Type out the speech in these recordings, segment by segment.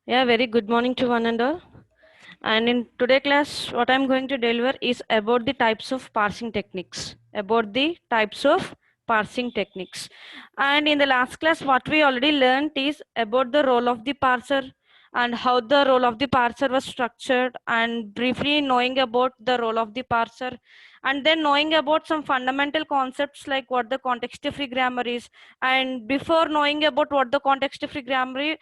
Yeah, very good morning to one and all. And in today class, what I'm going to deliver is about the types of parsing techniques. About the types of parsing techniques. And in the last class, what we already learned is about the role of the parser and how the role of the parser was structured, and briefly knowing about the role of the parser, and then knowing about some fundamental concepts like what the context free grammar is. And before knowing about what the context free grammar,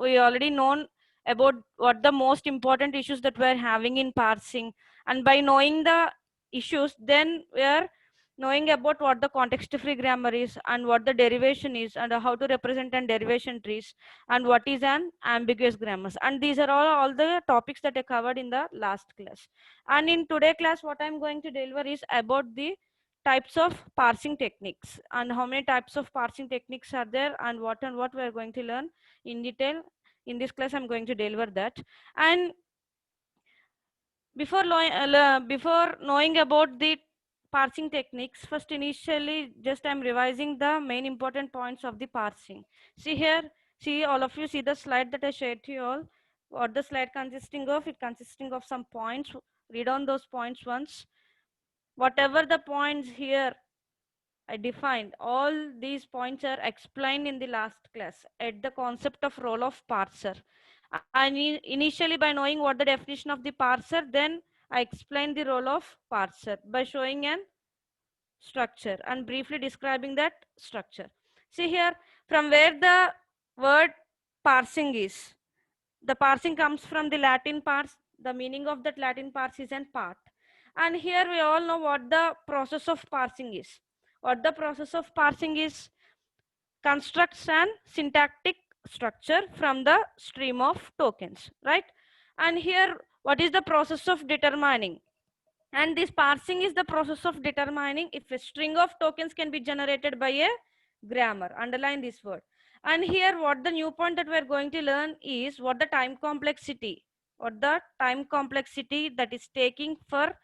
we already known about what the most important issues that we're having in parsing. And by knowing the issues, then we're knowing about what the context free grammar is and what the derivation is and how to represent an derivation trees and what is an ambiguous grammars. And these are all the topics that I covered in the last class. And in today class, what I'm going to deliver is about the types of parsing techniques and how many types of parsing techniques are there and what we are going to learn in detail. In this class, I'm going to deliver that. And before knowing about the parsing techniques, first initially just I'm revising the main important points of the parsing. See here, see all of you see the slide that I shared to you all. What the slide consisting of? It consisting of some points. Read on those points once. Whatever the points here I defined, all these points are explained in the last class at the concept of role of parser. And initially by knowing what the definition of the parser, then I explained the role of parser by showing an structure and briefly describing that structure. See here, from where the word parsing is. The parsing comes from the Latin parse. The meaning of that Latin parse is an part. And here we all know what the process of parsing is. What the process of parsing is: constructs an syntactic structure from the stream of tokens, right? And here, what is the process of determining? And this parsing is the process of determining if a string of tokens can be generated by a grammar. Underline this word. And here, what the new point that we're going to learn is what the time complexity, that is taking for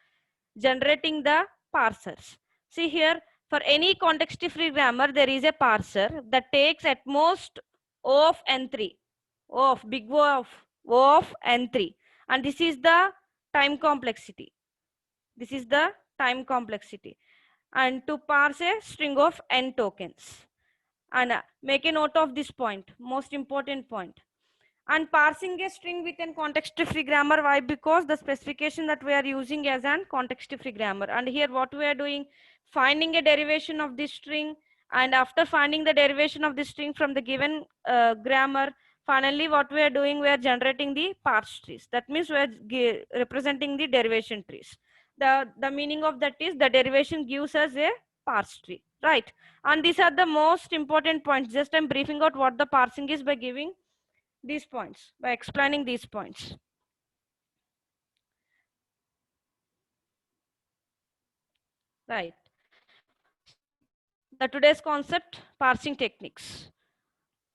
generating the parsers. See here, for any context-free grammar, there is a parser that takes at most O of n3, O of big O of n3, and this is the time complexity. This is the time complexity, and to parse a string of n tokens. And make a note of this point, most important point. And parsing a string with a context-free grammar. Why? Because the specification that we are using as an context-free grammar. And here what we are doing, finding a derivation of this string, and after finding the derivation of this string from the given grammar, finally what we are doing, we are generating the parse trees. That means we are representing the derivation trees. The meaning of that is the derivation gives us a parse tree, right? And these are the most important points. Just I'm briefing out what the parsing is by giving these points, by explaining these points. Right. The today's concept, parsing techniques.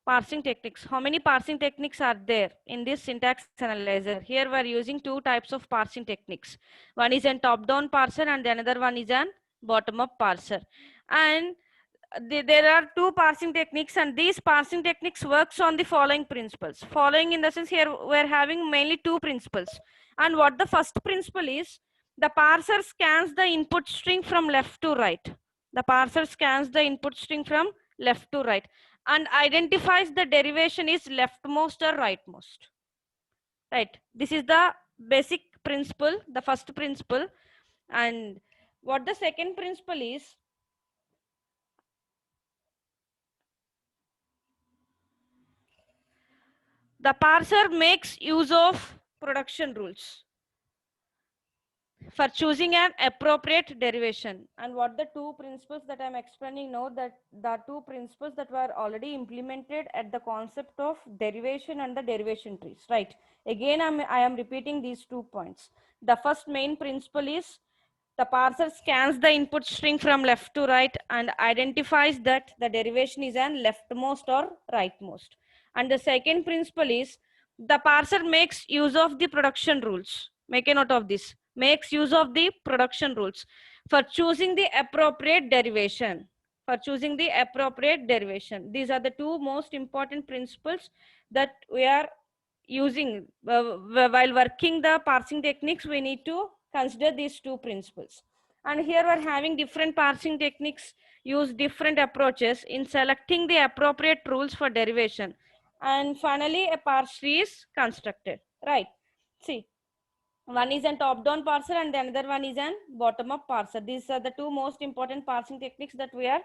Parsing techniques. How many parsing techniques are there in this syntax analyzer? Here we are using two types of parsing techniques. One is a top-down parser and the another one is an bottom-up parser. And there are two parsing techniques, and these parsing techniques works on the following principles. Following in the sense, here we're having mainly two principles. And what the first principle is, the parser scans the input string from left to right. The parser scans the input string from left to right and identifies the derivation is leftmost or rightmost. Right. This is the basic principle, the first principle. And what the second principle is, the parser makes use of production rules for choosing an appropriate derivation. And what the two principles that I'm explaining now, that the two principles that were already implemented at the concept of derivation and the derivation trees, right? Again, I am repeating these 2 points. The first main principle is the parser scans the input string from left to right and identifies that the derivation is an leftmost or rightmost. And the second principle is the parser makes use of the production rules. Make a note of this. Makes use of the production rules for choosing the appropriate derivation. For choosing the appropriate derivation. These are the two most important principles that we are using while working the parsing techniques, we need to consider these two principles. And here we're having different parsing techniques, use different approaches in selecting the appropriate rules for derivation. And finally, a parse tree is constructed, right? See, one is a top-down parser and the another one is an bottom-up parser. These are the two most important parsing techniques that we are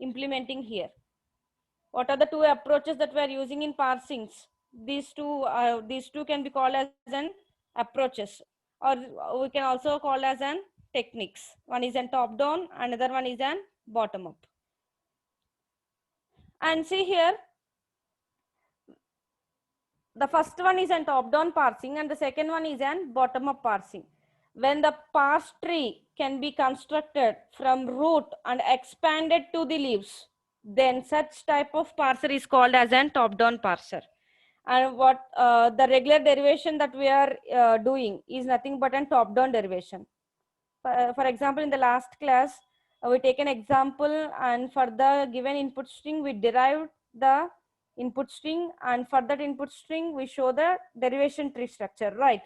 implementing here. What are the two approaches that we are using in parsings? These two can be called as an approaches, or we can also call as an techniques. One is an top-down, another one is an bottom-up. And see here, the first one is an top-down parsing and the second one is an bottom-up parsing. When the parse tree can be constructed from root and expanded to the leaves, then such type of parser is called as an top-down parser. And what the regular derivation that we are doing is nothing but a top-down derivation. For example, in the last class, we take an example, and for the given input string, we derived the input string, and for that input string, we show the derivation tree structure, right?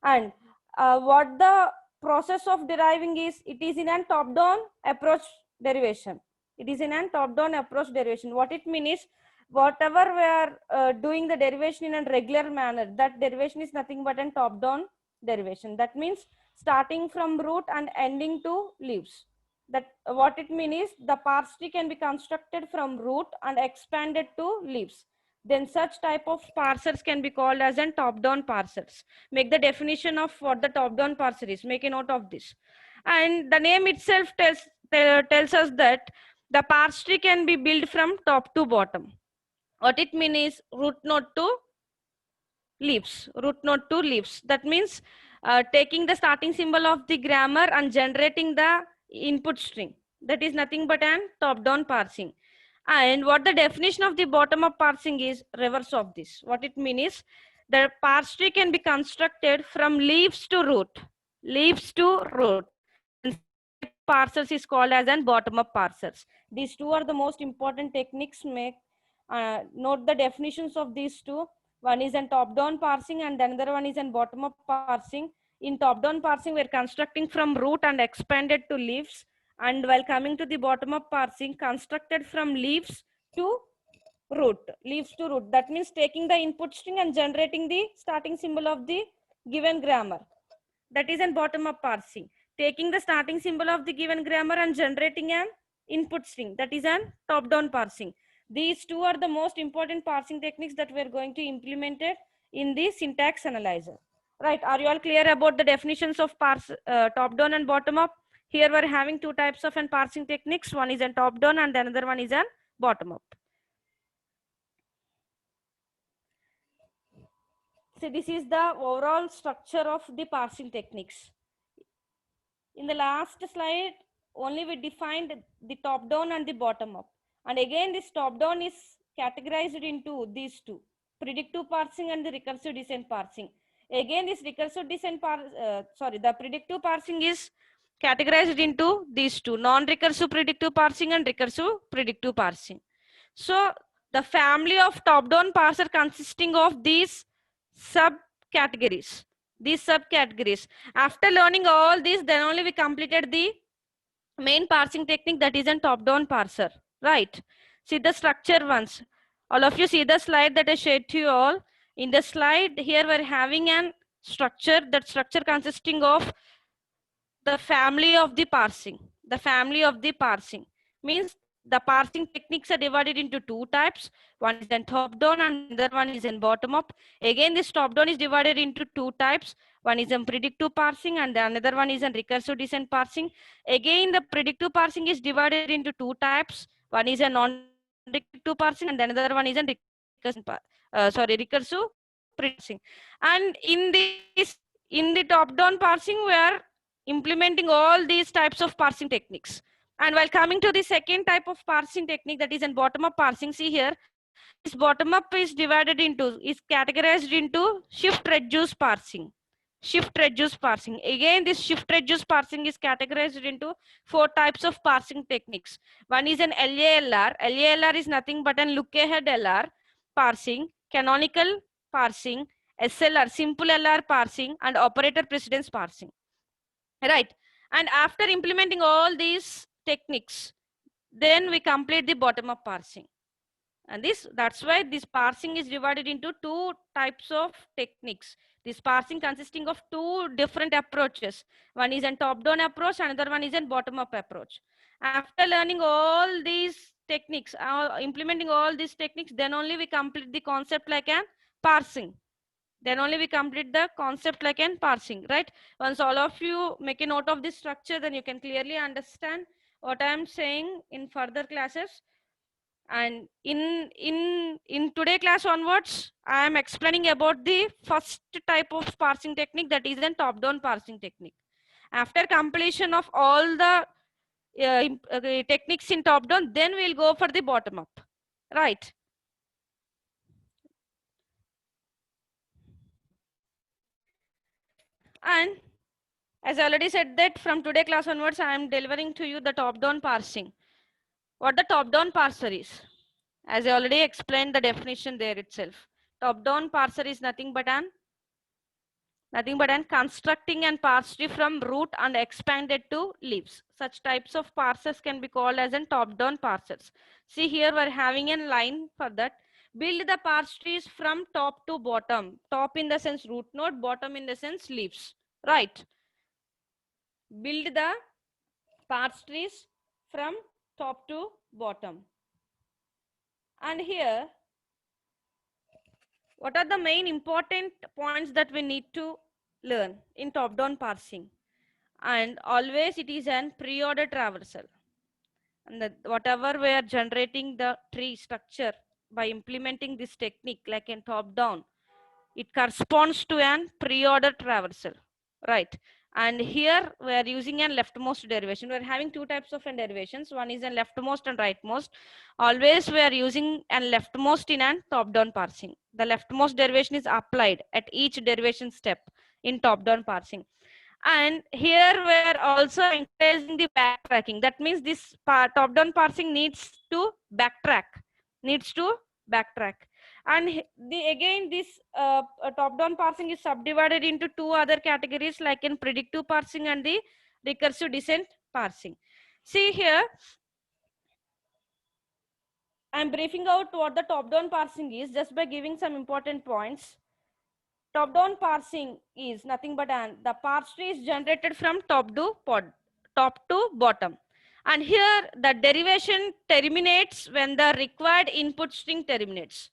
And what the process of deriving is, it is in a top-down approach derivation. It is in a top-down approach derivation. What it means is, whatever we are doing the derivation in a regular manner, that derivation is nothing but a top-down derivation. That means starting from root and ending to leaves. That what it means is, the parse tree can be constructed from root and expanded to leaves. Then such type of parsers can be called as an top-down parsers. Make the definition of what the top-down parser is. Make a note of this. And the name itself tells us that the parse tree can be built from top to bottom. What it means is root node to leaves. Root node to leaves. That means taking the starting symbol of the grammar and generating the input string. That is nothing but an top-down parsing. And what the definition of the bottom-up parsing is, reverse of this. What it means is, the parse tree can be constructed from leaves to root. Leaves to root. And parsers is called as an bottom-up parsers. These two are the most important techniques. Note the definitions of these two. One is an top-down parsing and another one is an bottom-up parsing. In top-down parsing, we're constructing from root and expanded to leaves. And while coming to the bottom-up parsing, constructed from leaves to root. Leaves to root. That means taking the input string and generating the starting symbol of the given grammar. That is an bottom-up parsing. Taking the starting symbol of the given grammar and generating an input string. That is an top-down parsing. These two are the most important parsing techniques that we're going to implement it in the syntax analyzer. Right, are you all clear about the definitions of top-down and bottom-up? Here we're having two types of parsing techniques. One is a top-down and another one is a bottom-up. So this is the overall structure of the parsing techniques. In the last slide, only we defined the top-down and the bottom-up. And again, this top-down is categorized into these two, predictive parsing and the recursive descent parsing. Again, this recursive descent the predictive parsing is categorized into these two, non-recursive predictive parsing and recursive predictive parsing. So the family of top-down parser consisting of these subcategories. After learning all this, then only we completed the main parsing technique, that is a top-down parser, right? See the structure once. All of you see the slide that I shared to you all. In the slide here, we're having an structure. That structure consisting of the family of the parsing. The family of the parsing means the parsing techniques are divided into two types. One is in top-down and another one is in bottom-up. Again, this top-down is divided into two types. One is in predictive parsing and the another one is in recursive descent parsing. Again, the predictive parsing is divided into two types. One is a non-predictive parsing and another one is a recursive parsing. And in the top-down parsing, we are implementing all these types of parsing techniques. And while coming to the second type of parsing technique, that is in bottom-up parsing, see here, this bottom-up is categorized into shift-reduce parsing. Shift-reduce parsing. Again, this shift-reduce parsing is categorized into four types of parsing techniques. One is an LALR. LALR is nothing but an look-ahead LR parsing, canonical parsing, SLR, simple LR parsing, and operator precedence parsing. Right. And after implementing all these techniques, then we complete the bottom-up parsing. And that's why this parsing is divided into two types of techniques. This parsing consisting of two different approaches. One is a top-down approach, another one is a bottom-up approach. After learning all these techniques, implementing all these techniques, then only we complete the concept like an parsing. Then only we complete the concept like an parsing, right? Once all of you make a note of this structure, then you can clearly understand what I am saying in further classes. And in today class onwards, I am explaining about the first type of parsing technique, that is a top-down parsing technique. After completion of all the techniques in top-down, then we'll go for the bottom-up, right? And as I already said that from today class onwards, I am delivering to you the top-down parsing. What the top-down parser is? As I already explained the definition there itself. Top-down parser is nothing but an constructing and parse tree from root and expanded to leaves. Such types of parsers can be called as an top-down parsers. See here we're having a line for that. Build the parse trees from top to bottom. Top in the sense root node, bottom in the sense leaves. Right. Build the parse trees from top to bottom. And here, what are the main important points that we need to learn in top-down parsing? And always it is an pre-order traversal. And whatever we are generating the tree structure by implementing this technique like in top-down, it corresponds to an pre-order traversal, right? And here we are using a leftmost derivation. We are having two types of derivations. One is a leftmost and rightmost. Always we are using a leftmost in an top-down parsing. The leftmost derivation is applied at each derivation step in top-down parsing. And here we are also encouraging the backtracking. That means this top-down parsing needs to backtrack. And again, this top-down parsing is subdivided into two other categories, like in predictive parsing and the recursive descent parsing. See here, I'm briefing out what the top-down parsing is just by giving some important points. Top-down parsing is nothing but the parse tree is generated from top to bottom. And here the derivation terminates when the required input string terminates.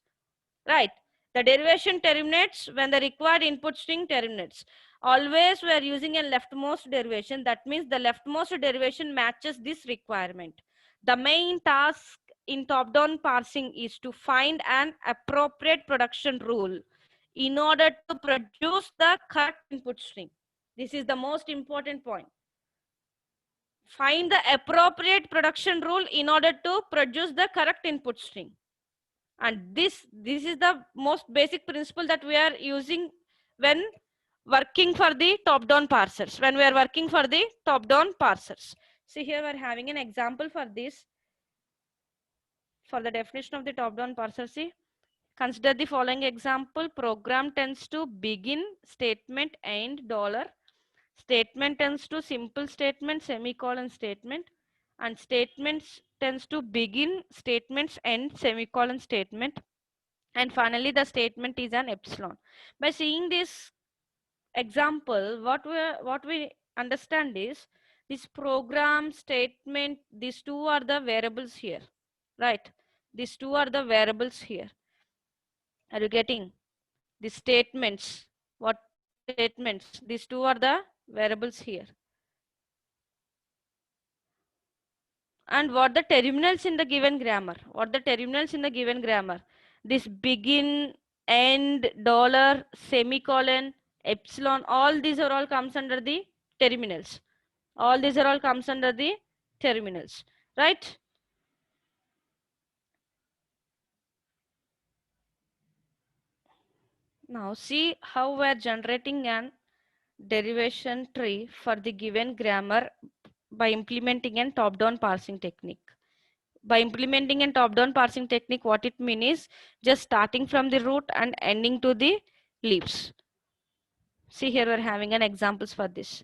Right. The derivation terminates when the required input string terminates. Always we are using a leftmost derivation. That means the leftmost derivation matches this requirement. The main task in top-down parsing is to find an appropriate production rule in order to produce the correct input string. This is the most important point. Find the appropriate production rule in order to produce the correct input string. And this is the most basic principle that we are using when working for the top-down parsers. When we are working for the top-down parsers. See here we are having an example for this. For the definition of the top-down parser, see. Consider the following example. Program tends to begin statement end dollar. Statement tends to simple statement semicolon statement. And statements tends to begin statements end semicolon statement. And finally, the statement is an epsilon. By seeing this example, what we understand is this program statement, these two are the variables here, right? These two are the variables here. Are you getting the statements? What statements? These two are the variables here. And what the terminals in the given grammar? What the terminals in the given grammar? This begin, end, dollar, semicolon, epsilon, all these are all comes under the terminals. All these are all comes under the terminals, right? Now see how we are generating an derivation tree for the given grammar by implementing a top-down parsing technique. By implementing a top-down parsing technique, what it means is just starting from the root and ending to the leaves. See here, we're having an examples for this.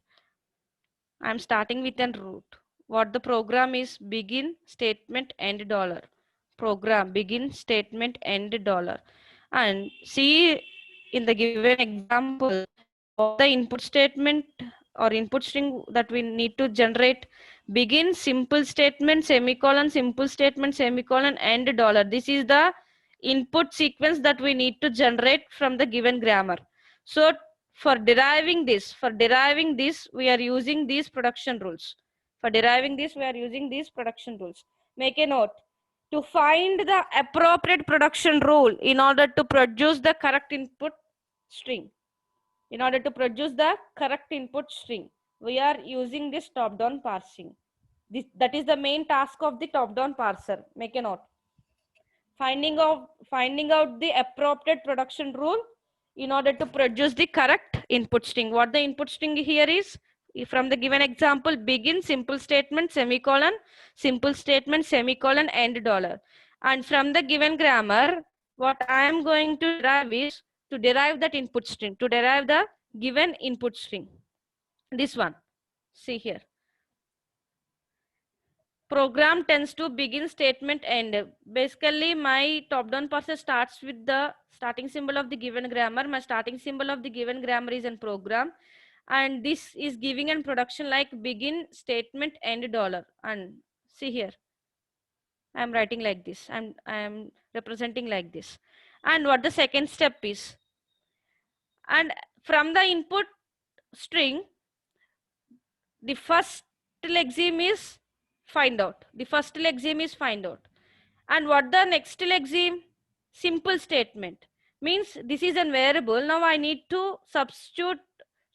I'm starting with a root. What the program is: begin statement end dollar. Program begin statement end dollar. And see in the given example, what the input statement or input string that we need to generate: begin simple statement semicolon, simple statement semicolon, end dollar. This is the input sequence that we need to generate from the given grammar. So for deriving this, we are using these production rules. For deriving this, we are using these production rules. Make a note. To find the appropriate production rule in order to produce the correct input string. In order to produce the correct input string, we are using this top-down parsing. That is the main task of the top-down parser. Make a note. Finding out the appropriate production rule in order to produce the correct input string. What the input string here is, from the given example: begin simple statement semicolon, simple statement semicolon, end dollar. And from the given grammar, what I am going to derive is to derive that input string, to derive the given input string. This one, see here. Program tends to begin statement end. Basically, my top-down parser starts with the starting symbol of the given grammar. My starting symbol of the given grammar is in program, and this is giving an production like begin statement end dollar. And see here, I'm writing like this. I'm representing like this. And what the second step is, and from the input string, the first lexeme is find out. The first lexeme is find out. And what the next lexeme? Simple statement. Means this is a variable. Now I need to substitute,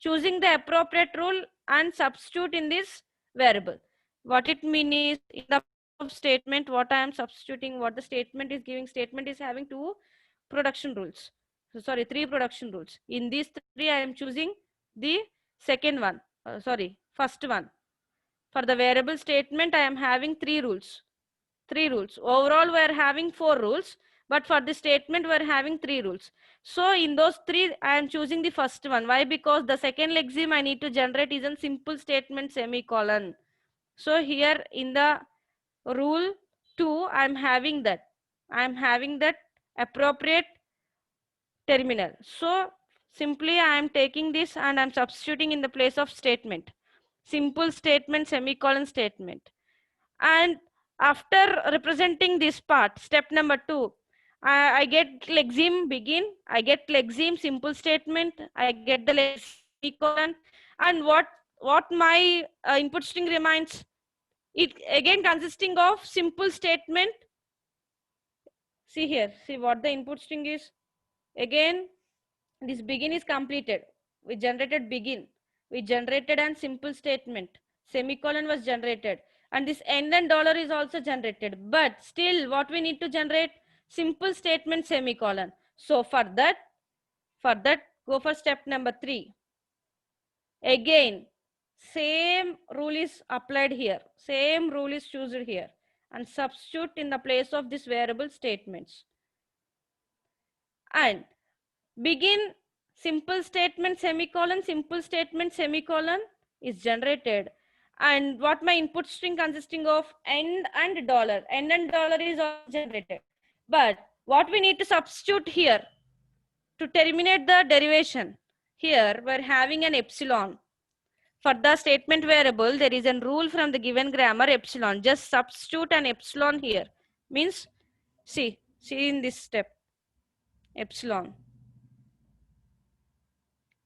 choosing the appropriate rule and substitute in this variable. What it means is, in the statement, what I am substituting, what the statement is giving, statement is having two production rules. So, sorry, three production rules. In these three, I am choosing the second one. First one. For the variable statement, I am having three rules. Overall, we are having four rules, but for the statement, we are having three rules. So in those three, I am choosing the first one. Why? Because the second lexeme I need to generate is a simple statement semicolon. So here in the rule 2, I am having that. Appropriate terminal. So simply I am taking this and I am substituting in the place of statement. Simple statement semicolon statement. And after representing this part, step number 2, I get lexeme begin, I get lexeme simple statement, I get the lexeme semicolon, and what my input string remains? It again consisting of simple statement. See here, see what the input string is. Again, this begin is completed. We generated begin. We generated a simple statement. Semicolon was generated. And this end and dollar is also generated. But still, what we need to generate? Simple statement semicolon. So for that, go for step number 3. Again, same rule is applied here. Same rule is chosen here. And substitute in the place of this variable statements. And begin simple statement semicolon, simple statement semicolon is generated. And what my input string consisting of? End and dollar. End and dollar is also generated. But what we need to substitute here to terminate the derivation? Here we're having an epsilon. For the statement variable, there is a rule from the given grammar epsilon. Just substitute an epsilon here. Means, see in this step, epsilon.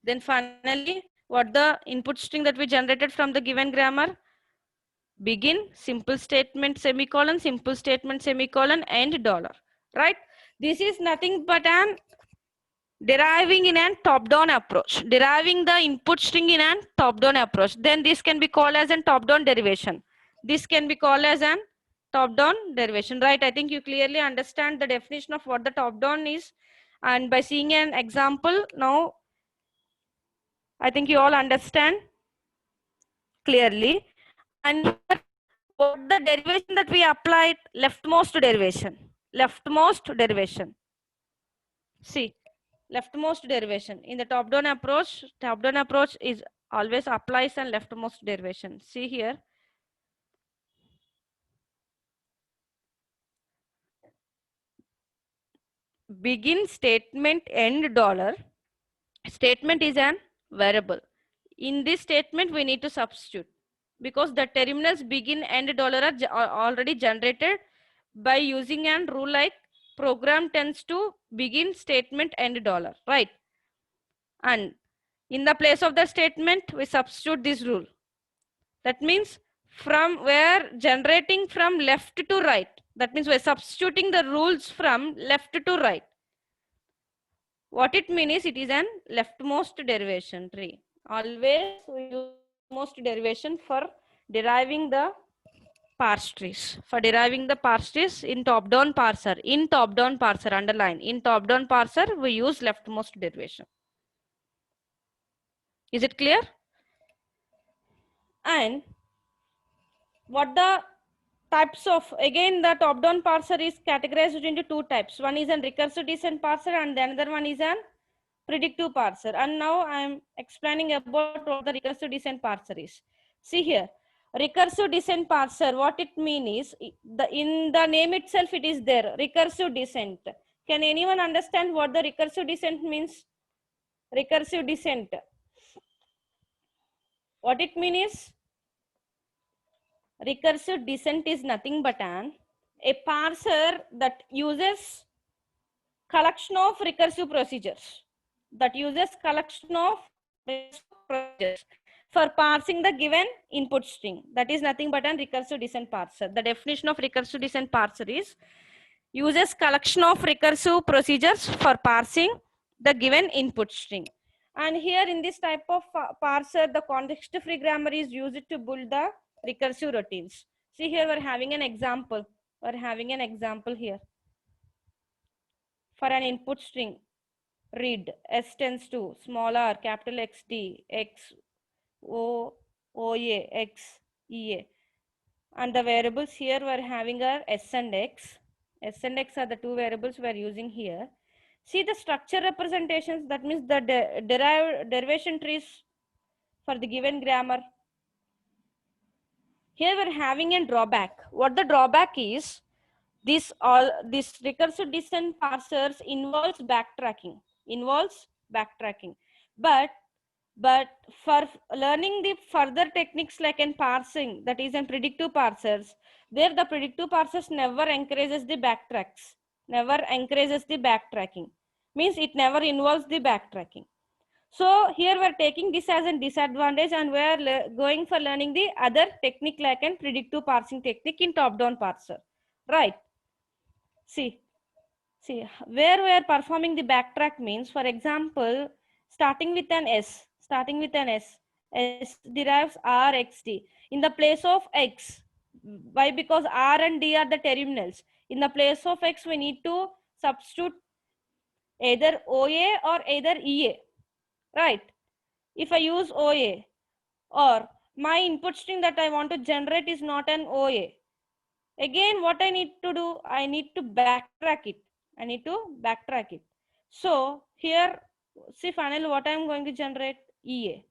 Then finally, what the input string that we generated from the given grammar? Begin, simple statement, semicolon, simple statement, semicolon, and dollar. Right? This is nothing but an deriving in a top-down approach. Deriving the input string in a top-down approach. Then this can be called as a top-down derivation. This can be called as an top-down derivation. Right? I think you clearly understand the definition of what the top-down is. And by seeing an example, now I think you all understand clearly. And what the derivation that we applied? Leftmost derivation. Leftmost derivation. See, leftmost derivation. In the top-down approach is always applies and leftmost derivation. See here. Begin statement end dollar. Statement is an variable. In this statement, we need to substitute because the terminals begin end dollar are already generated by using an rule like program tends to begin statement end dollar, right? And in the place of the statement, we substitute this rule. That means from we're generating from left to right. That means we're substituting the rules from left to right. What it means is it is an leftmost derivation tree. Always we use leftmost derivation for deriving the parse trees. For deriving the parse trees in top-down parser. In top-down parser, underline. In top-down parser, we use leftmost derivation. Is it clear? And what the types of, again the top-down parser is categorized into two types. One is a recursive descent parser and the another one is an predictive parser. And now I am explaining about what the recursive descent parser is. See here, recursive descent parser, what it means is, in the name itself it is there, recursive descent. Can anyone understand what the recursive descent means? Recursive descent. What it means is, recursive descent is nothing but a parser that uses collection of recursive procedures. That uses collection of procedures for parsing the given input string. That is nothing but a recursive descent parser. The definition of recursive descent parser is uses collection of recursive procedures for parsing the given input string. And here in this type of parser, the context-free grammar is used to build the recursive routines. See here, we're having an example. We're having an example here. For an input string, read S tends to small r, capital XD, X, O, OA, X, EA. And the variables here we're having are S and X. S and X are the two variables we're using here. See the structure representations, that means the derivation trees for the given grammar. Here we're having a drawback. What the drawback is, this recursive descent parsers involves backtracking. But for learning the further techniques like in parsing, that is in predictive parsers, there the predictive parsers never encourages the backtracking. Means it never involves the backtracking. So here we're taking this as a disadvantage and we're going for learning the other technique like an predictive parsing technique in top-down parser. Right. See, where we are performing the backtrack means, for example, starting with an S derives RXD in the place of X. Why? Because R and D are the terminals. In the place of X, we need to substitute either OA or either EA, right? If I use OA, or my input string that I want to generate is not an OA, again what I need to do, I need to backtrack it. So here, see finally what I am going to generate, EA.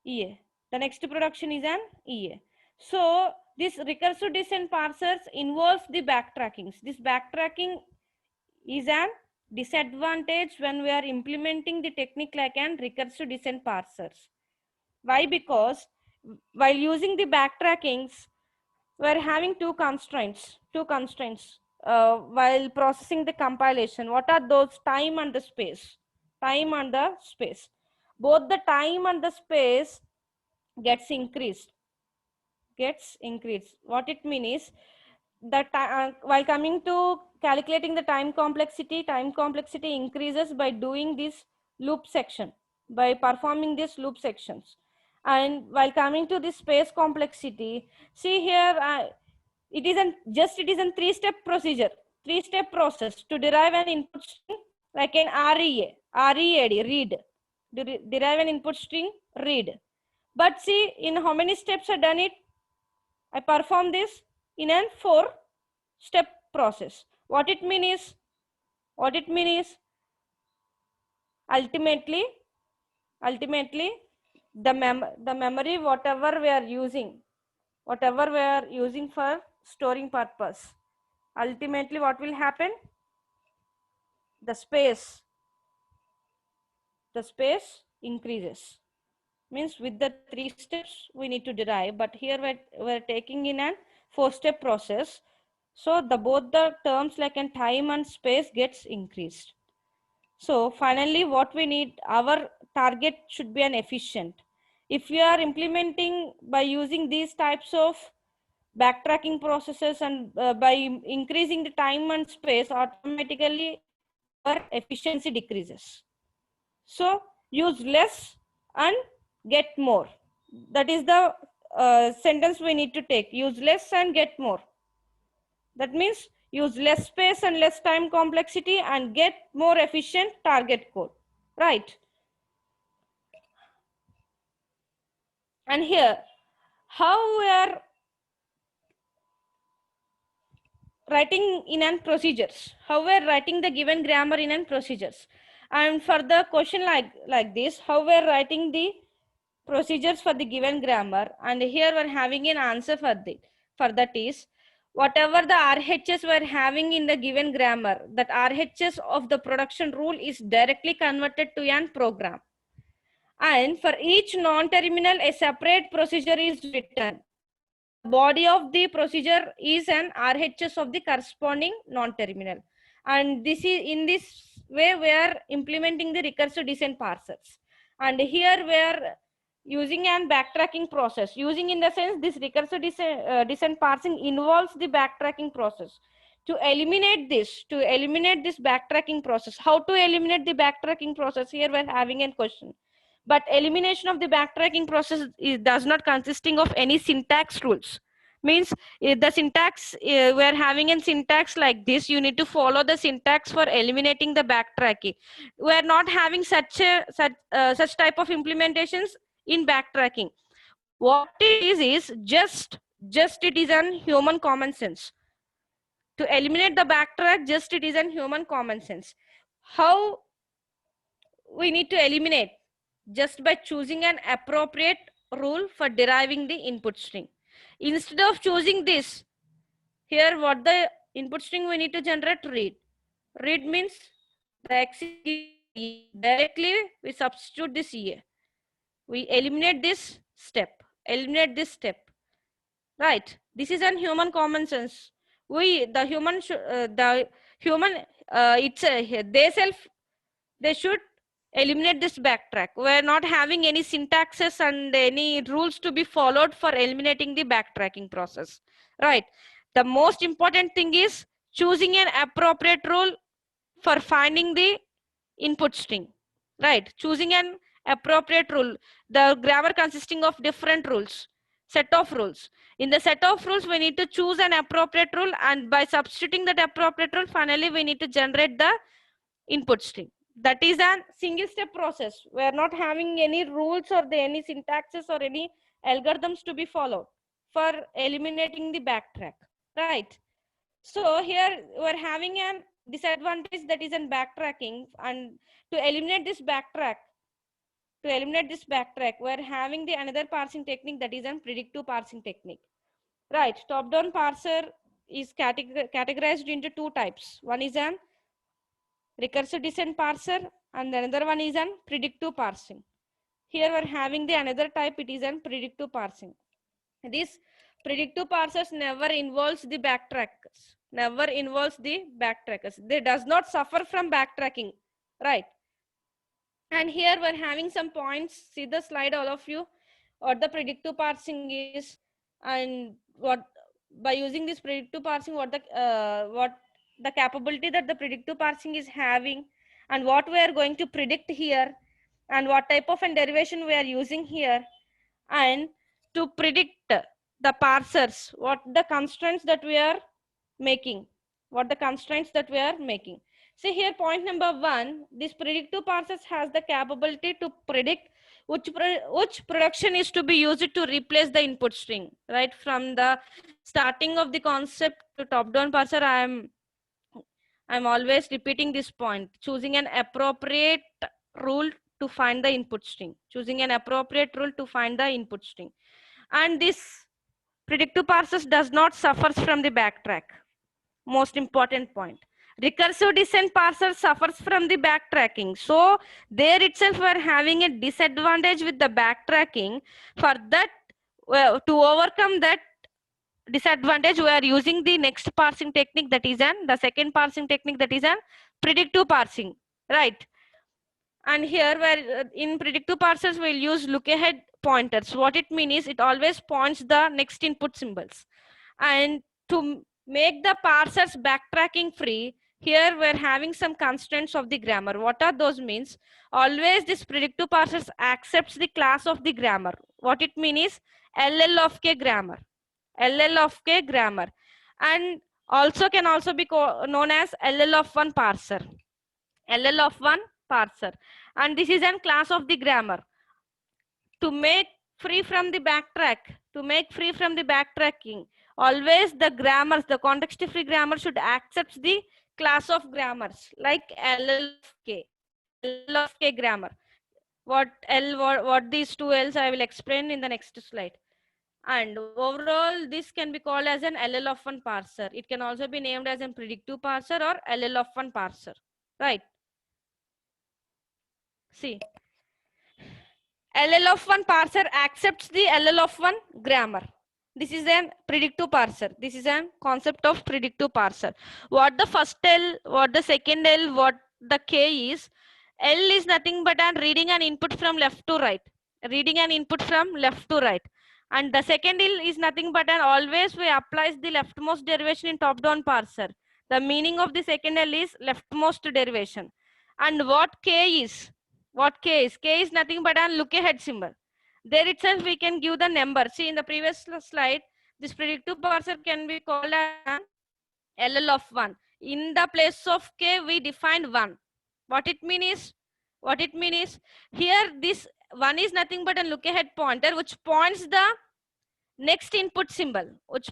The next production is an EA. So this recursive descent parsers involves the backtrackings. This backtracking is an disadvantage when we are implementing the technique like an recursive descent parsers. Why? Because while using the backtrackings, we're having two constraints while processing the compilation. What are those? Time and the space. Both the time and the space gets increased. What it means is that while coming to calculating the time complexity increases by doing this loop section, by performing these loop sections. And while coming to this space complexity, see here, it is a three-step process to derive an input string like an READ, read. Derive an input string, read. But see, in how many steps I done it? I perform this in a 4-step process. What it means is ultimately the memory whatever we are using for storing purpose, ultimately what will happen, the space increases. Means with the 3 steps we need to derive, but here we're taking in a 4-step process, so the both the terms like in time and space gets increased. So finally what we need, our target should be an efficient. If we are implementing by using these types of backtracking processes and by increasing the time and space, automatically our efficiency decreases. So use less and get more. That is the sentence we need to take. Use less and get more. That means use less space and less time complexity and get more efficient target code. Right. And here, how we are writing in an procedures, how we are writing the given grammar in an procedures. And for the question like this, how we are writing the procedures for the given grammar, and here we're having an answer for that is, whatever the RHS we're having in the given grammar, that RHS of the production rule is directly converted to an program. And for each non-terminal, a separate procedure is written. The body of the procedure is an RHS of the corresponding non-terminal. And this is in this way we are implementing the recursive descent parsers. And here we are using an backtracking process. Using in the sense this recursive descent parsing involves the backtracking process. To eliminate this backtracking process, how to eliminate the backtracking process? Here we're having a question. But elimination of the backtracking process does not consisting of any syntax rules. Means the syntax, we are having a syntax like this, you need to follow the syntax for eliminating the backtracking. We are not having such type of implementations in backtracking. What it is just it is an human common sense. To eliminate the backtrack, just it is an human common sense. How we need to eliminate? Just by choosing an appropriate rule for deriving the input string. Instead of choosing this, here what the input string we need to generate? Read. Read means the X directly we substitute this EA. We eliminate this step. Right. This is an human common sense. The human they should eliminate this backtrack. We're not having any syntaxes and any rules to be followed for eliminating the backtracking process. Right. The most important thing is choosing an appropriate rule for finding the input string. Right. Choosing an appropriate rule. The grammar consisting of different rules. Set of rules. In the set of rules, we need to choose an appropriate rule, and by substituting that appropriate rule, finally we need to generate the input string. That is a single step process. We are not having any rules or any syntaxes or any algorithms to be followed for eliminating the backtrack. Right. So here we're having a disadvantage, that is in backtracking, and to eliminate this backtrack, we're having the another parsing technique, that is a predictive parsing technique. Right. Top-down parser is categorized into 2 types. One is an recursive descent parser and another one is an predictive parsing. Here we're having the another type, it is an predictive parsing. This predictive parsers never involves the backtrackers. They does not suffer from backtracking. Right. And here we're having some points. See the slide, all of you, what the predictive parsing is, and what by using this predictive parsing, what the capability that the predictive parsing is having, and what we are going to predict here, and what type of a derivation we are using here, and to predict the parsers, what the constraints that we are making. See here, point number 1, this predictive parsers has the capability to predict which production is to be used to replace the input string. Right from the starting of the concept to top-down parser, I'm always repeating this point, choosing an appropriate rule to find the input string, choosing an appropriate rule to find the input string. And this predictive parsers does not suffer from the backtrack. Most important point. Recursive descent parser suffers from the backtracking. So there itself we're having a disadvantage with the backtracking. For that, to overcome that disadvantage, we are using the next parsing technique, that is the second parsing technique, that is predictive parsing, right? And here where in predictive parsers we'll use look ahead pointers. What it means is it always points the next input symbols. And to make the parsers backtracking free, here we're having some constraints of the grammar. What are those means? Always this predictive parsers accepts the class of the grammar. What it means is LL of K grammar. LL of K grammar. And also can also be known as LL of 1 parser. LL of 1 parser. And this is a class of the grammar. To make free from the backtracking, always the grammars, the context free grammar should accept the class of grammars like LL of K. LL of K grammar. What these two L's I will explain in the next slide. And overall, this can be called as an LL of 1 parser. It can also be named as a predictive parser or LL of 1 parser, right? See, LL of 1 parser accepts the LL of 1 grammar. This is a predictive parser. This is a concept of predictive parser. What the first L, what the second L, what the K is. L is nothing but an reading an input from left to right. Reading an input from left to right. And the second L is nothing but an always we applies the leftmost derivation in top-down parser. The meaning of the second L is leftmost derivation. And what K is? What K is? K is nothing but an look ahead symbol. There itself we can give the number. See in the previous slide, this predictive parser can be called as LL of 1. In the place of K, we defined 1. What it means is, here this 1 is nothing but a look ahead pointer which points the next input symbol. What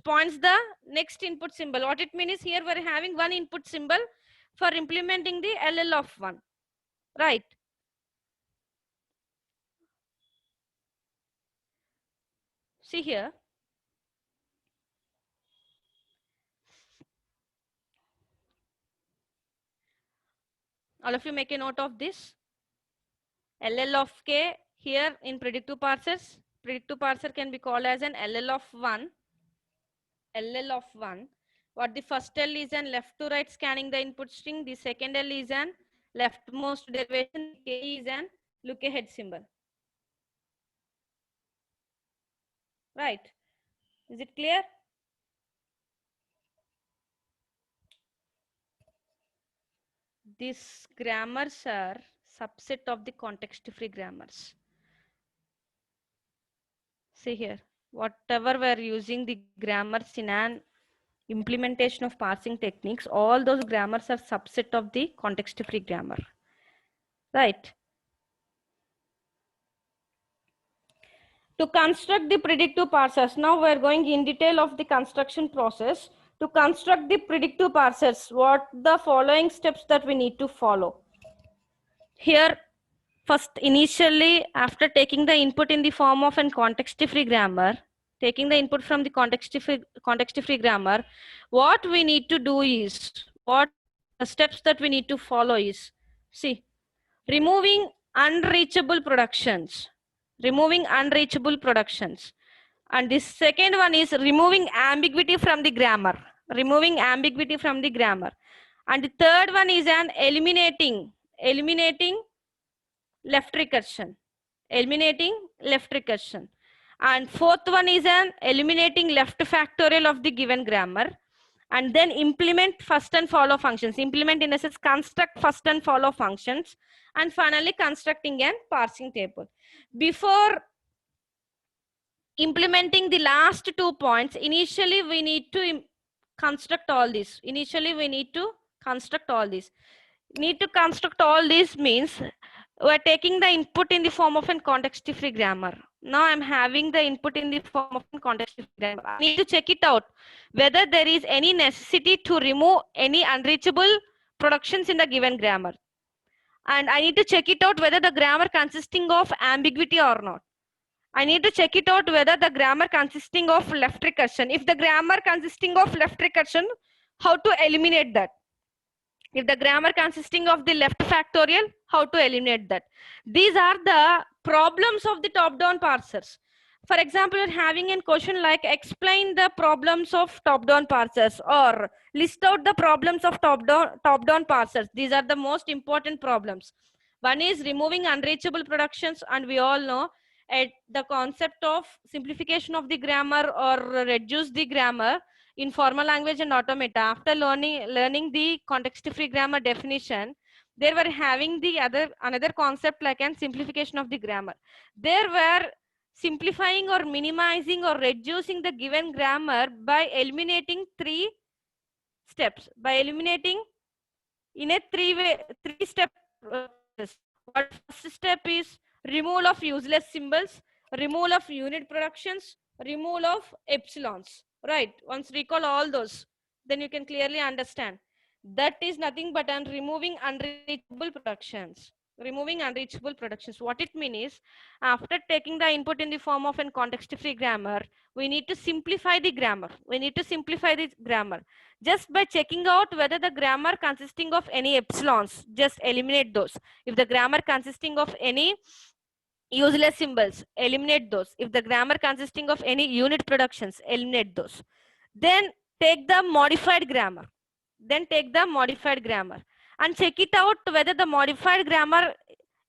it means is here we're having one input symbol for implementing the LL of 1. Right. See here. All of you make a note of this. LL of K here in predictive parsers. Predictive parser can be called as an LL of 1. LL of 1. What the first L is an left to right scanning the input string. The second L is an leftmost derivation. K is an look ahead symbol. Right. Is it clear? These grammars are subset of the context free grammars. See here, whatever we're using the grammars in an implementation of parsing techniques, all those grammars are subset of the context free grammar. Right. To construct the predictive parsers, now we're going in detail of the construction process. To construct the predictive parsers, what the following steps that we need to follow? Here, first, initially, after taking the input in the form of a context-free grammar, taking the input from the context-free grammar, what we need to do is, what the steps that we need to follow is, see, removing unreachable productions. Removing unreachable productions. And the second one is removing ambiguity from the grammar. Removing ambiguity from the grammar. And the third one is an eliminating left recursion. Eliminating left recursion. And fourth one is an eliminating left factorial of the given grammar. And then implement first and follow functions. Implement in a sense construct first and follow functions. And finally constructing an parsing table. Before implementing the last 2 points, initially we need to construct all this. Need to construct all this means we're taking the input in the form of a context-free grammar. Now I'm having the input in the form of a context-free grammar. I need to check it out whether there is any necessity to remove any unreachable productions in the given grammar. And I need to check it out whether the grammar consisting of ambiguity or not. I need to check it out whether the grammar consisting of left recursion. If the grammar consisting of left recursion, how to eliminate that? If the grammar consisting of the left factorial, how to eliminate that? These are the problems of the top-down parsers. For example, you're having a question like explain the problems of top-down parsers or list out the problems of top-down parsers. These are the most important problems. One is removing unreachable productions, and we all know the concept of simplification of the grammar or reduce the grammar in formal language and automata. After learning the context-free grammar definition, they were having the another concept like an simplification of the grammar. There were simplifying or minimizing or reducing the given grammar by eliminating three steps. By eliminating in a three-step process. What first step is removal of useless symbols, removal of unit productions, removal of epsilons. Right? Once recall all those, then you can clearly understand. That is nothing but removing unreachable productions. Removing unreachable productions. What it means is, after taking the input in the form of a context-free grammar, we need to simplify the grammar. We need to simplify the grammar. Just by checking out whether the grammar consisting of any epsilons, just eliminate those. If the grammar consisting of any useless symbols, eliminate those. If the grammar consisting of any unit productions, eliminate those. Then take the modified grammar. Then take the modified grammar and check it out whether the modified grammar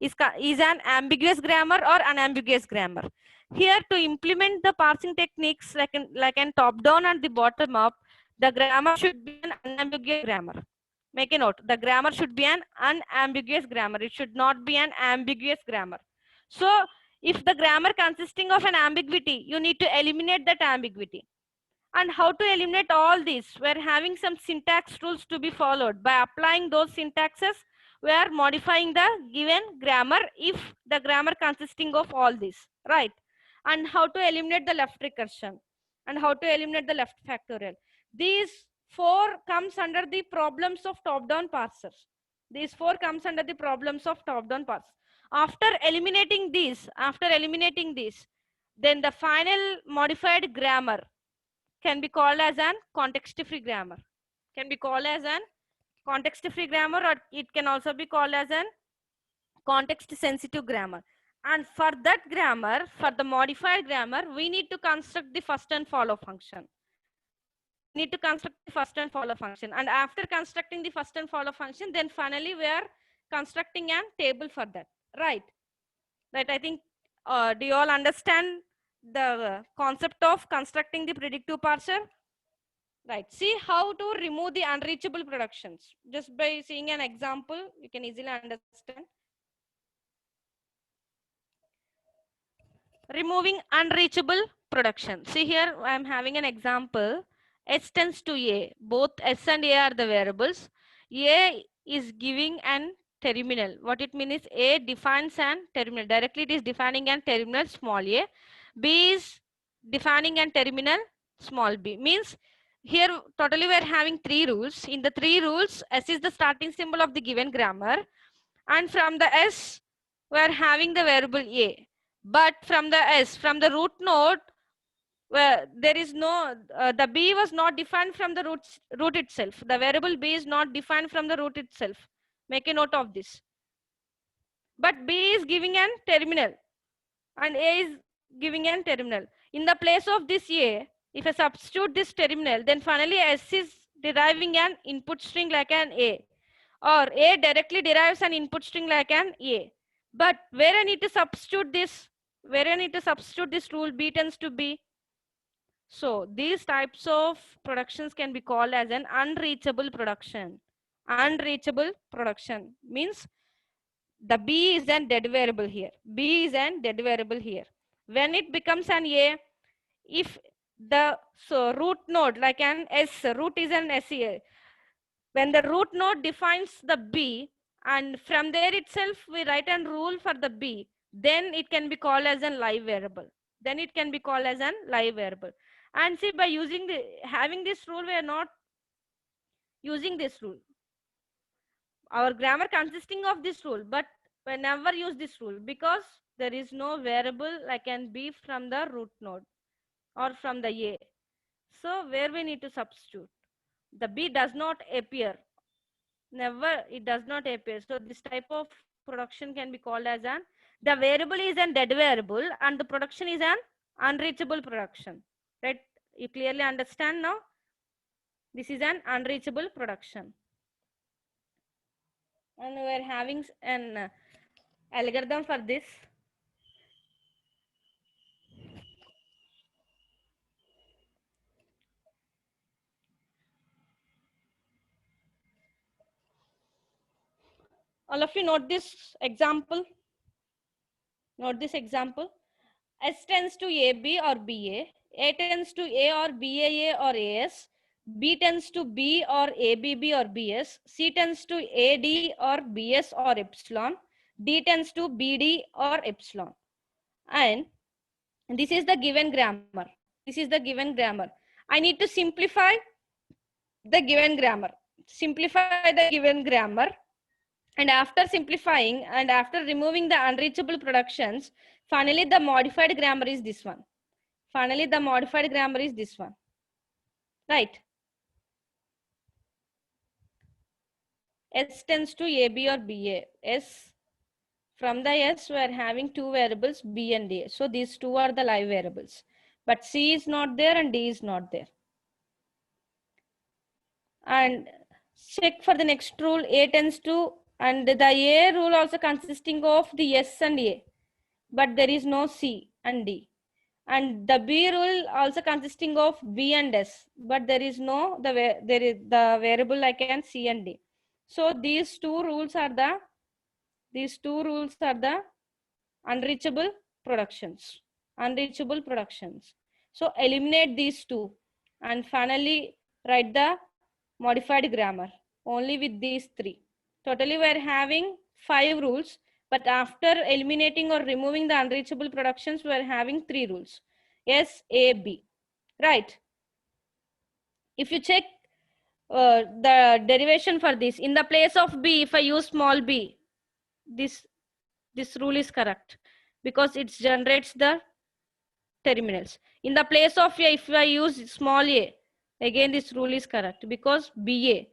is an ambiguous grammar or unambiguous grammar. Here, to implement the parsing techniques like an top down and the bottom up, the grammar should be an unambiguous grammar. Make a note, the grammar should be an unambiguous grammar. It should not be an ambiguous grammar. So if the grammar consisting of an ambiguity, you need to eliminate that ambiguity. And how to eliminate all these? We're having some syntax rules to be followed. By applying those syntaxes, we are modifying the given grammar if the grammar consisting of all these, right? And how to eliminate the left recursion and how to eliminate the left factorial. These four comes under the problems of top-down parsers. These four comes under the problems of top-down parsers. After eliminating these, then the final modified grammar can be called as an context-free grammar. Can be called as an context-free grammar, or it can also be called as an context-sensitive grammar. And for that grammar, for the modified grammar, we need to construct the first and follow function. We need to construct the first and follow function. And after constructing the first and follow function, then finally we are constructing a table for that. Right? Right. I think, do you all understand the concept of constructing the predictive parser? Right. See how to remove the unreachable productions. Just by seeing an example, you can easily understand. Removing unreachable production. See here, I am having an example. S tends to A. Both S and A are the variables. A is giving an terminal. What it means is A defines an terminal. Directly it is defining an terminal small a. B is defining an terminal small b. Means here totally we are having three rules. In the three rules, S is the starting symbol of the given grammar. And from the S, we are having the variable A. But from the S, from the root node, where there is no, the B was not defined from the root itself. The variable B is not defined from the root itself. Make a note of this. But B is giving an terminal and A is giving an terminal. In the place of this A, if I substitute this terminal, then finally S is deriving an input string like an A, or A directly derives an input string like an A. But where I need to substitute this, rule, B tends to B. So these types of productions can be called as an unreachable production. Unreachable production means the B is an dead variable here. B is an dead variable here. When it becomes an A, if the root node like an S, root is an SEA. When the root node defines the B and from there itself we write a rule for the b, then it can be called as a live variable. Then it can be called as a live variable. And see, by using the having this rule, we are not using this rule. Our grammar consisting of this rule, but we never use this rule because there is no variable like an b from the root node or from the a. So where we need to substitute, the b does not appear. Never, it does not appear. So this type of production can be called as an, the variable is an dead variable and the production is an unreachable production. Right? You clearly understand now? This is an unreachable production. And we are having an algorithm for this. All of you note this example. Note this example. S tends to AB or BA. A tends to A or BAA or AS. B tends to B or ABB or BS. C tends to AD or BS or epsilon. D tends to BD or epsilon. And this is the given grammar. This is the given grammar. I need to simplify the given grammar. Simplify the given grammar. And after simplifying and after removing the unreachable productions, finally the modified grammar is this one. Finally, the modified grammar is this one. Right? S tends to AB or BA. S, from the S, we are having two variables, B and A. So these two are the live variables. But C is not there and D is not there. And check for the next rule, A tends to, and the A rule also consisting of the S and A. But there is no C and D. And the B rule also consisting of B and S, but there is no there is the variable like an C and D. So these two rules are the unreachable productions. Unreachable productions. So eliminate these two and finally write the modified grammar only with these three. Totally we are having 5 rules, but after eliminating or removing the unreachable productions, we are having 3 rules. S, A, B. Right. If you check the derivation for this, in the place of B, if I use small b, this rule is correct because it generates the terminals. In the place of A, if I use small a, again this rule is correct because B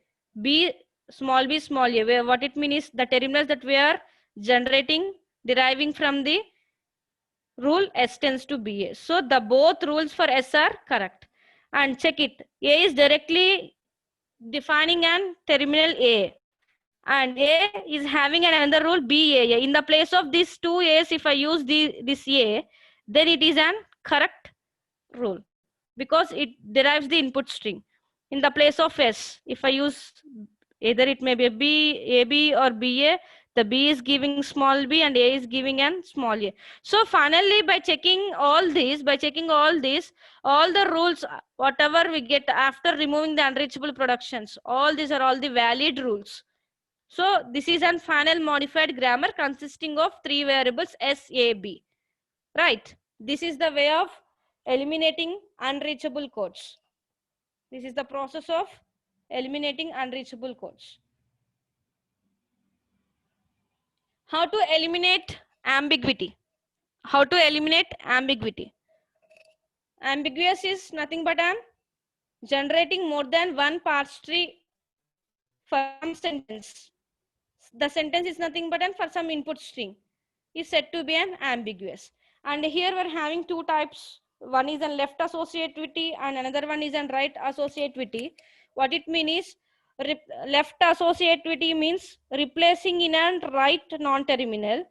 small a, where what it means is the terminals that we are generating deriving from the rule S tends to BA. So the both rules for S are correct. And check it. A is directly defining an terminal A. And A is having another rule BA. In the place of these two A's, if I use this A, then it is an correct rule because it derives the input string. In the place of S, if I use either it may be B, AB or BA, the B is giving small b and A is giving an small a. So finally, by checking all these, all the rules, whatever we get after removing the unreachable productions, all these are all the valid rules. So this is an final modified grammar consisting of 3 variables S, A, B. Right. This is the way of eliminating unreachable codes. This is the process of eliminating unreachable codes. How to eliminate ambiguity? How to eliminate ambiguity? Ambiguous is nothing but generating more than one parse tree for some sentence. The sentence is nothing but for some input string is said to be an ambiguous. And here we're having two types. One is a left associativity and another one is a right associativity. What it means is left associativity means replacing in a right non-terminal,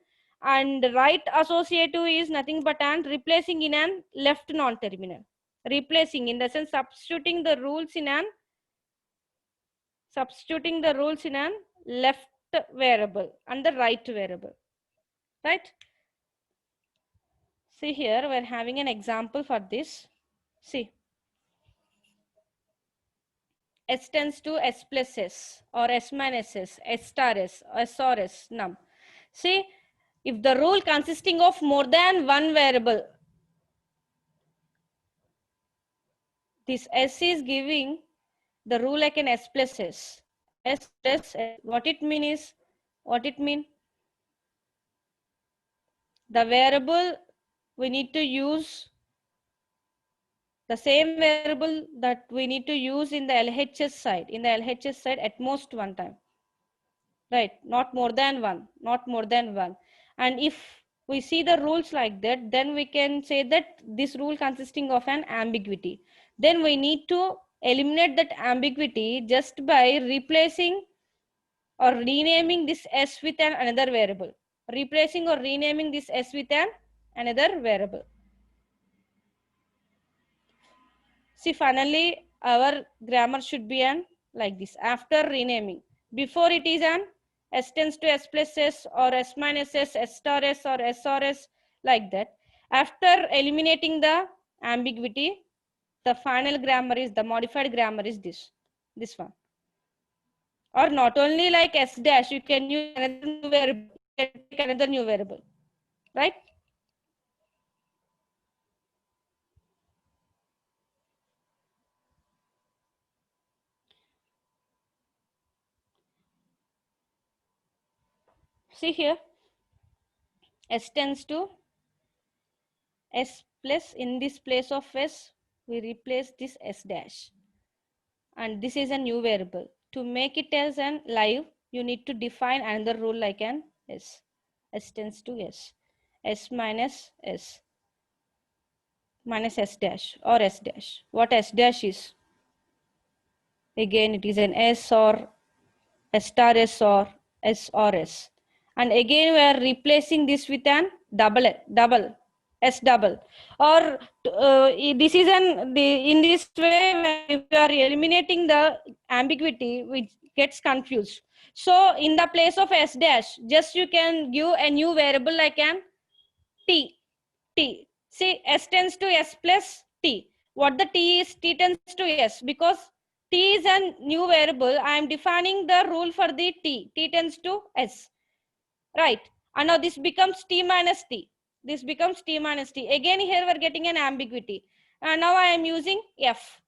and right associative is nothing but replacing in an left non-terminal. Replacing in the sense substituting the rules in an left variable and the right variable. Right? See here, we're having an example for this. See. S tends to S plus S or S minus S, S star S, S or S num. See, if the rule consisting of more than one variable, this S is giving the rule like an S plus S. S plus S. What it mean is, what it mean? The variable we need to use the same variable that we need to use in the LHS side, at most one time, right? Not more than one, not more than one. And if we see the rules like that, then we can say that this rule consisting of an ambiguity. Then we need to eliminate that ambiguity just by replacing or renaming this S with another variable. Replacing or renaming this S with another variable. See, finally, our grammar should be like this. After renaming, before it is an S tends to S plus S or S minus S, S star S or S, like that. After eliminating the ambiguity, the final grammar is, the modified grammar is this one. Or not only like S dash, you can use another new variable, take another new variable, right? See here, S tends to S plus, in this place of S, we replace this S dash. And this is a new variable. To make it as an live, you need to define another rule like an S. S tends to S. S minus S. Minus S dash or S dash. What S dash is? Again, it is an S or S star S or S. And again, we are replacing this with an double S double. Or this is in this way, if you are eliminating the ambiguity, which gets confused. So in the place of S dash, just you can give a new variable like an T. See, S tends to S plus T. What the T is? T tends to S, because T is a new variable. I am defining the rule for the T. T tends to S, right? And now this becomes T minus T. This becomes T minus T. Again, here we're getting an ambiguity. And now I am using F.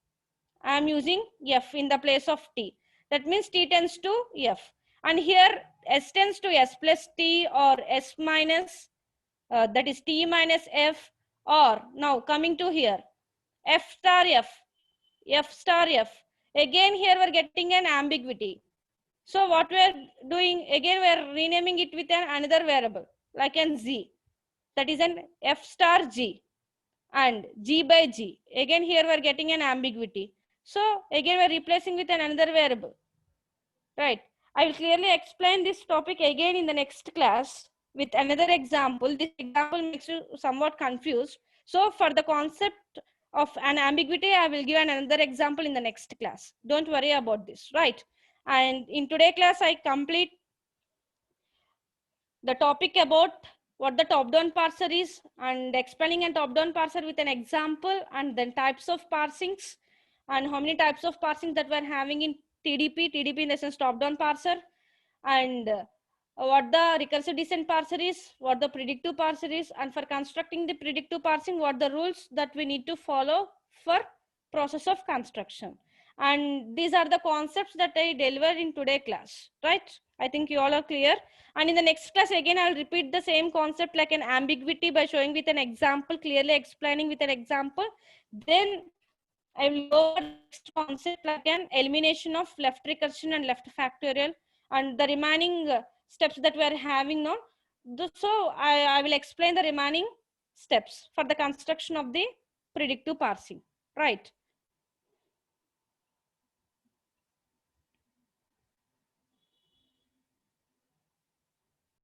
I am using F in the place of T. That means T tends to F. And here S tends to S plus T or S minus, that is T minus F, or now coming to here, F star F, F star F. Again, here we're getting an ambiguity. So what we're doing, again, we're renaming it with another variable, like an Z. That is an F star G and G by G. Again, here we're getting an ambiguity. So again, we're replacing with another variable, right? I will clearly explain this topic again in the next class with another example. This example makes you somewhat confused. So for the concept of an ambiguity, I will give another example in the next class. Don't worry about this, right? And in today's class, I complete the topic about what the top-down parser is and explaining a top-down parser with an example, and then types of parsings and how many types of parsing that we're having in TDP in the sense top-down parser, and what the recursive descent parser is, what the predictive parser is, and for constructing the predictive parsing, what the rules that we need to follow for process of construction. And these are the concepts that I delivered in today's class, right? I think you all are clear. And in the next class, again, I'll repeat the same concept like an ambiguity by showing with an example, clearly explaining with an example. Then I will go over the next concept like an elimination of left recursion and left factorial, and the remaining steps that we are having now. So I will explain the remaining steps for the construction of the predictive parsing, right?